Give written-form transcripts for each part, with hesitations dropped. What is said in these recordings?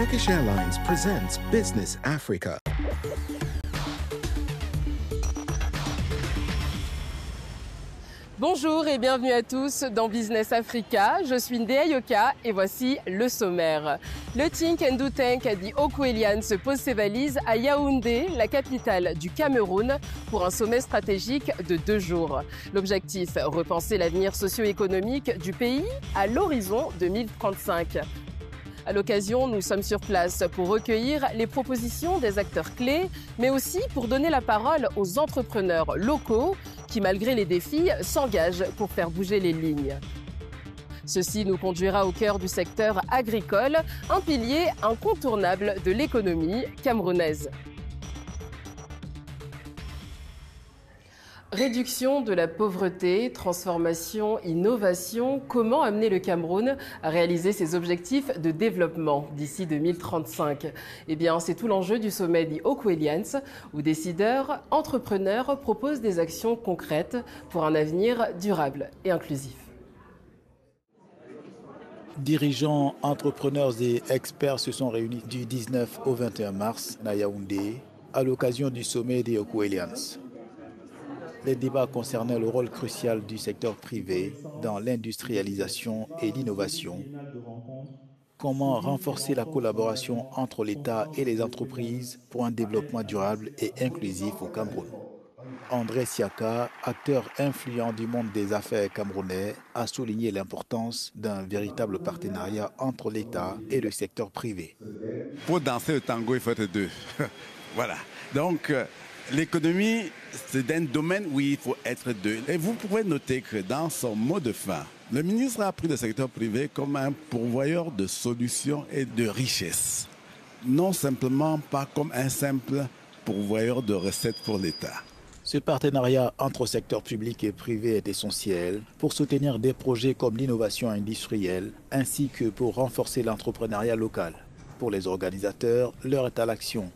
Turkish Airlines presents Business Africa. Bonjour et bienvenue à tous dans Business Africa. Je suis Ndéa Yoka et voici le sommaire. Le Think and Do Tank dit Okwelian se pose ses valises à Yaoundé, la capitale du Cameroun, pour un sommet stratégique de 2 jours. L'objectif, repenser l'avenir socio-économique du pays à l'horizon 2035. À l'occasion, nous sommes sur place pour recueillir les propositions des acteurs clés, mais aussi pour donner la parole aux entrepreneurs locaux qui, malgré les défis, s'engagent pour faire bouger les lignes. Ceci nous conduira au cœur du secteur agricole, un pilier incontournable de l'économie camerounaise. Réduction de la pauvreté, transformation, innovation, comment amener le Cameroun à réaliser ses objectifs de développement d'ici 2035 ? Eh bien, c'est tout l'enjeu du sommet dit Okwelians, où décideurs, entrepreneurs proposent des actions concrètes pour un avenir durable et inclusif. Dirigeants, entrepreneurs et experts se sont réunis du 19 au 21 mars à Yaoundé à l'occasion du sommet des Okwelians. Les débats concernaient le rôle crucial du secteur privé dans l'industrialisation et l'innovation. Comment renforcer la collaboration entre l'État et les entreprises pour un développement durable et inclusif au Cameroun. André Siaka, acteur influent du monde des affaires camerounais, a souligné l'importance d'un véritable partenariat entre l'État et le secteur privé. Pour danser le tango, il faut être deux. Voilà. Donc, l'économie, c'est un domaine où il faut être deux. Et vous pouvez noter que dans son mot de fin, le ministre a pris le secteur privé comme un pourvoyeur de solutions et de richesses. Non simplement pas comme un simple pourvoyeur de recettes pour l'État. Ce partenariat entre secteur public et privé est essentiel pour soutenir des projets comme l'innovation industrielle ainsi que pour renforcer l'entrepreneuriat local. Pour les organisateurs, l'heure est à l'action.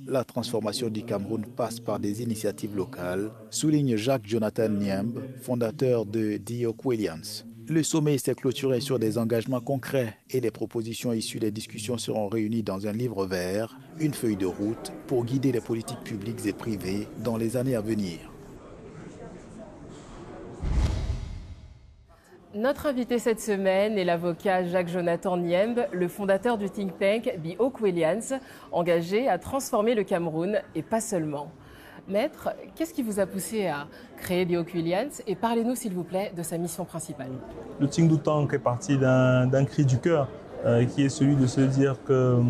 La transformation du Cameroun passe par des initiatives locales, souligne Jacques Jonathan Niembe, fondateur de The Okwelians. Le sommet s'est clôturé sur des engagements concrets et les propositions issues des discussions seront réunies dans un livre vert, une feuille de route pour guider les politiques publiques et privées dans les années à venir. Notre invité cette semaine est l'avocat Jacques-Jonathan Niembe, le fondateur du think tank The Okwelians, engagé à transformer le Cameroun et pas seulement. Maître, qu'est-ce qui vous a poussé à créer The Okwelians et parlez-nous s'il vous plaît de sa mission principale. Le Think Do Tank est parti d'un cri du cœur qui est celui de se dire que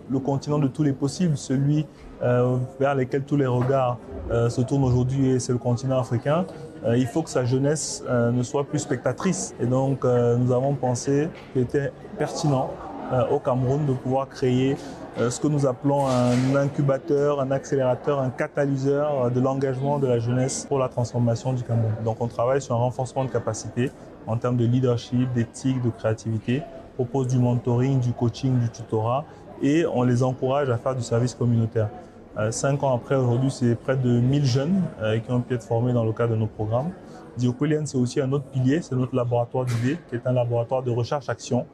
le continent de tous les possibles, celui vers lequel tous les regards se tournent aujourd'hui, c'est le continent africain. Il faut que sa jeunesse ne soit plus spectatrice. Et donc, nous avons pensé qu'il était pertinent au Cameroun de pouvoir créer ce que nous appelons un incubateur, un accélérateur, un catalyseur de l'engagement de la jeunesse pour la transformation du Cameroun. Donc, on travaille sur un renforcement de capacité en termes de leadership, d'éthique, de créativité. On propose du mentoring, du coaching, du tutorat et on les encourage à faire du service communautaire. 5 ans après, aujourd'hui, c'est près de 1000 jeunes qui ont pu être formés dans le cadre de nos programmes. The Okwelians, c'est aussi un autre pilier, c'est notre laboratoire d'idées, qui est un laboratoire de recherche-action,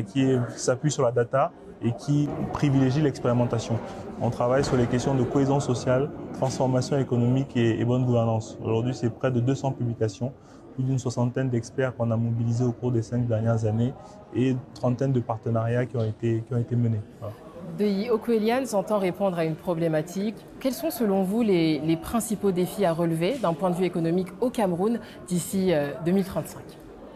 qui s'appuie sur la data et qui privilégie l'expérimentation. On travaille sur les questions de cohésion sociale, transformation économique et bonne gouvernance. Aujourd'hui, c'est près de 200 publications, plus d'une 60aine d'experts qu'on a mobilisés au cours des 5 dernières années et une 30aine de partenariats qui ont été menés. Voilà. The Okwelians entend répondre à une problématique. Quels sont selon vous les principaux défis à relever d'un point de vue économique au Cameroun d'ici 2035 ?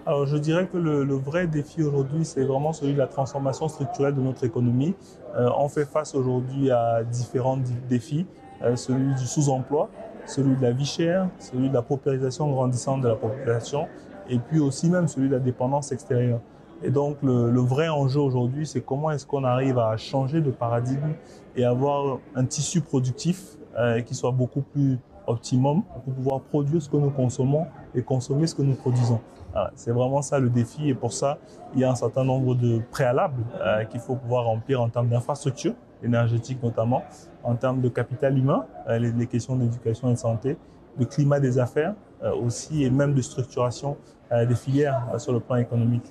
Alors je dirais que le vrai défi aujourd'hui, c'est vraiment celui de la transformation structurelle de notre économie. On fait face aujourd'hui à différents défis, celui du sous-emploi, celui de la vie chère, celui de la paupérisation grandissante de la population et puis aussi même celui de la dépendance extérieure. Et donc le vrai enjeu aujourd'hui, c'est comment est-ce qu'on arrive à changer de paradigme et avoir un tissu productif qui soit beaucoup plus optimum pour pouvoir produire ce que nous consommons et consommer ce que nous produisons. Voilà, c'est vraiment ça le défi et pour ça, il y a un certain nombre de préalables qu'il faut pouvoir remplir en termes d'infrastructures énergétiques notamment, en termes de capital humain, les questions d'éducation et de santé, de climat des affaires aussi et même de structuration des filières sur le plan économique.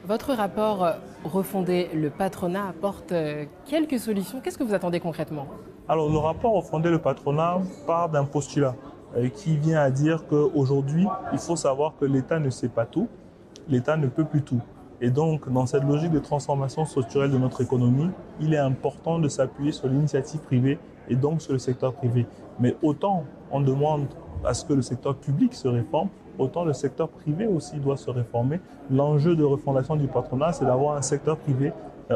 Votre rapport Refonder le patronat apporte quelques solutions. Qu'est-ce que vous attendez concrètement? Alors, le rapport Refonder le patronat part d'un postulat qui vient à dire qu'aujourd'hui, il faut savoir que l'État ne sait pas tout, l'État ne peut plus tout. Et donc, dans cette logique de transformation structurelle de notre économie, il est important de s'appuyer sur l'initiative privée et donc sur le secteur privé. Mais autant on demande à ce que le secteur public se réforme, autant le secteur privé aussi doit se réformer. L'enjeu de refondation du patronat, c'est d'avoir un secteur privé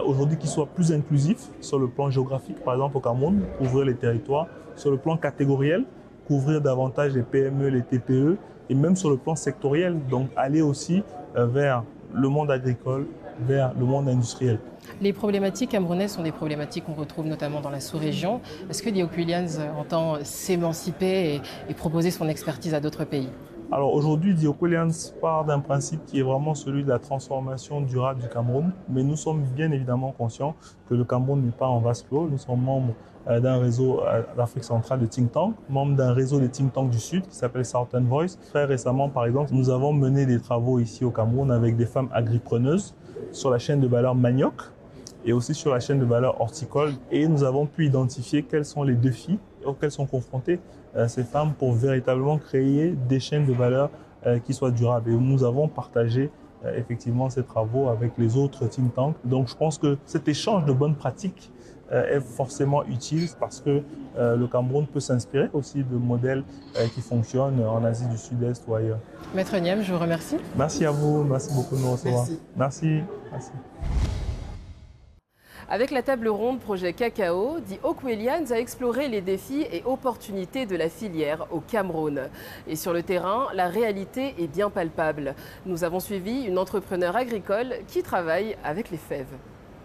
aujourd'hui qui soit plus inclusif sur le plan géographique, par exemple au Cameroun, couvrir les territoires, sur le plan catégoriel, couvrir davantage les PME, les TPE, et même sur le plan sectoriel, donc aller aussi vers le monde agricole, vers le monde industriel. Les problématiques camerounaises sont des problématiques qu'on retrouve notamment dans la sous-région. Est-ce que The Oak Williams entend s'émanciper et proposer son expertise à d'autres pays? Alors aujourd'hui, The Oak Williams part d'un principe qui est vraiment celui de la transformation durable du Cameroun, mais nous sommes bien évidemment conscients que le Cameroun n'est pas en vase clos. Nous sommes membres d'un réseau d'Afrique centrale de think tank, membre d'un réseau de think tank du Sud qui s'appelle Southern Voice. Très récemment, par exemple, nous avons mené des travaux ici au Cameroun avec des femmes agripreneuses sur la chaîne de valeur manioc et aussi sur la chaîne de valeur horticole. Et nous avons pu identifier quels sont les défis auxquels sont confrontées ces femmes pour véritablement créer des chaînes de valeur qui soient durables. Et nous avons partagé effectivement ces travaux avec les autres think tanks. Donc je pense que cet échange de bonnes pratiques est forcément utile parce que le Cameroun peut s'inspirer aussi de modèles qui fonctionnent en Asie du Sud-Est ou ailleurs. Maître Niem, je vous remercie. Merci à vous, merci beaucoup de nous recevoir. Merci. Avec la table ronde projet cacao, The Oak Williams a exploré les défis et opportunités de la filière au Cameroun. Et sur le terrain, la réalité est bien palpable. Nous avons suivi une entrepreneure agricole qui travaille avec les fèves.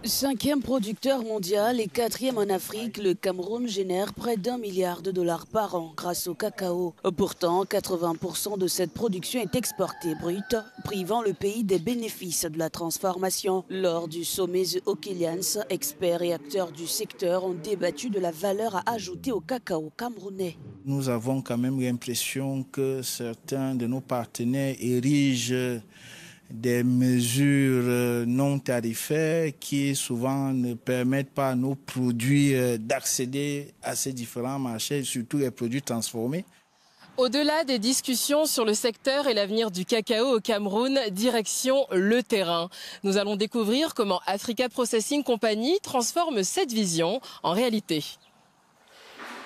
5e producteur mondial et 4e en Afrique, le Cameroun génère près d'$1 milliard par an grâce au cacao. Pourtant, 80% de cette production est exportée brute, privant le pays des bénéfices de la transformation. Lors du sommet The Oak Williams, experts et acteurs du secteur ont débattu de la valeur à ajouter au cacao camerounais. Nous avons quand même l'impression que certains de nos partenaires érigent des mesures non tarifaires qui souvent ne permettent pas à nos produits d'accéder à ces différents marchés, surtout les produits transformés. Au-delà des discussions sur le secteur et l'avenir du cacao au Cameroun, direction le terrain. Nous allons découvrir comment Africa Processing Company transforme cette vision en réalité.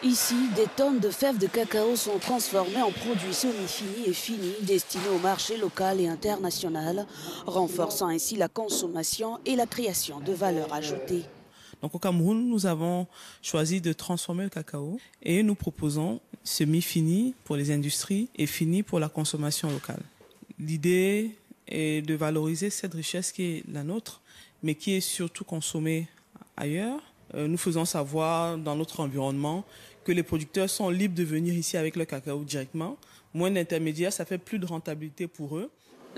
Ici, des tonnes de fèves de cacao sont transformées en produits semi-finis et finis destinés au marché local et international, renforçant ainsi la consommation et la création de valeur ajoutée. Donc au Cameroun, nous avons choisi de transformer le cacao et nous proposons semi-fini pour les industries et fini pour la consommation locale. L'idée est de valoriser cette richesse qui est la nôtre, mais qui est surtout consommée ailleurs. Nous faisons savoir dans notre environnement que les producteurs sont libres de venir ici avec le cacao directement. Moins d'intermédiaires, ça fait plus de rentabilité pour eux.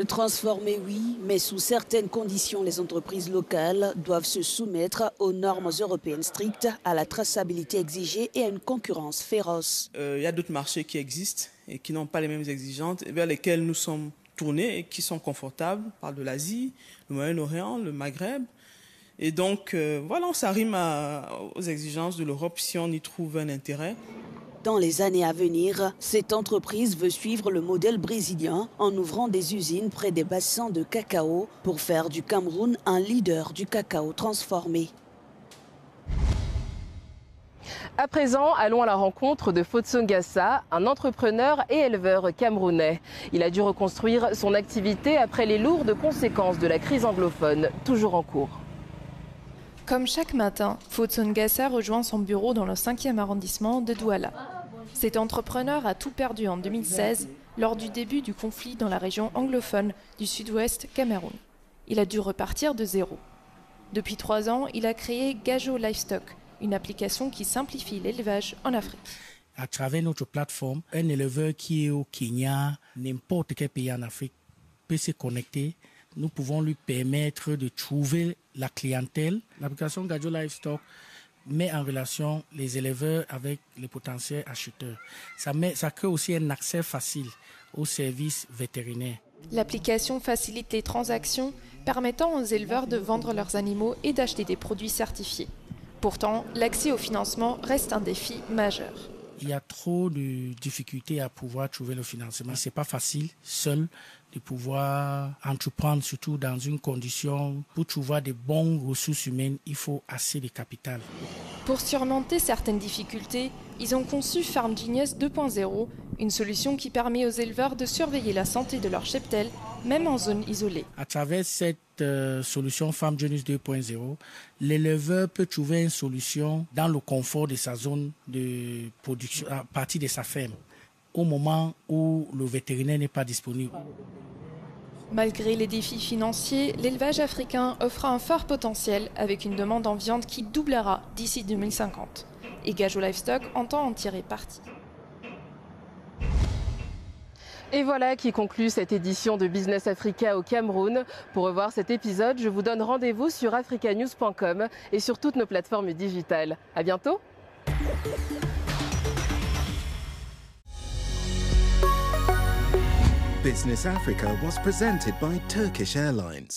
Transformer, oui, mais sous certaines conditions, les entreprises locales doivent se soumettre aux normes européennes strictes, à la traçabilité exigée et à une concurrence féroce. Il y a d'autres marchés qui existent et qui n'ont pas les mêmes exigences, vers lesquels nous sommes tournés et qui sont confortables. On parle de l'Asie, le Moyen-Orient, le Maghreb. Et donc, voilà, on s'arrime aux exigences de l'Europe si on y trouve un intérêt. Dans les années à venir, cette entreprise veut suivre le modèle brésilien en ouvrant des usines près des bassins de cacao pour faire du Cameroun un leader du cacao transformé. À présent, allons à la rencontre de Fotsong Gassa, un entrepreneur et éleveur camerounais. Il a dû reconstruire son activité après les lourdes conséquences de la crise anglophone, toujours en cours. Comme chaque matin, Fotsong Gassa rejoint son bureau dans le 5e arrondissement de Douala. Cet entrepreneur a tout perdu en 2016 lors du début du conflit dans la région anglophone du sud-ouest Cameroun. Il a dû repartir de zéro. Depuis 3 ans, il a créé Gajo Livestock, une application qui simplifie l'élevage en Afrique. À travers notre plateforme, un éleveur qui est au Kenya, n'importe quel pays en Afrique, peut se connecter. Nous pouvons lui permettre de trouver la clientèle. L'application Gajo Livestock met en relation les éleveurs avec les potentiels acheteurs. Ça crée aussi un accès facile aux services vétérinaires. L'application facilite les transactions, permettant aux éleveurs de vendre leurs animaux et d'acheter des produits certifiés. Pourtant, l'accès au financement reste un défi majeur. Il y a trop de difficultés à pouvoir trouver le financement. Ce n'est pas facile, seul, de pouvoir entreprendre, surtout dans une condition. Pour trouver des bonnes ressources humaines, il faut assez de capital. Pour surmonter certaines difficultés, ils ont conçu Farm Genius 2.0, une solution qui permet aux éleveurs de surveiller la santé de leur cheptel, même en zone isolée. À travers cette solution Farm Genius 2.0, l'éleveur peut trouver une solution dans le confort de sa zone de production, à partir de sa ferme, au moment où le vétérinaire n'est pas disponible. Malgré les défis financiers, l'élevage africain offre un fort potentiel avec une demande en viande qui doublera d'ici 2050. Et Gajo Livestock entend en tirer parti. Et voilà qui conclut cette édition de Business Africa au Cameroun. Pour revoir cet épisode, je vous donne rendez-vous sur africanews.com et sur toutes nos plateformes digitales. À bientôt. Business Africa was presented by Turkish Airlines.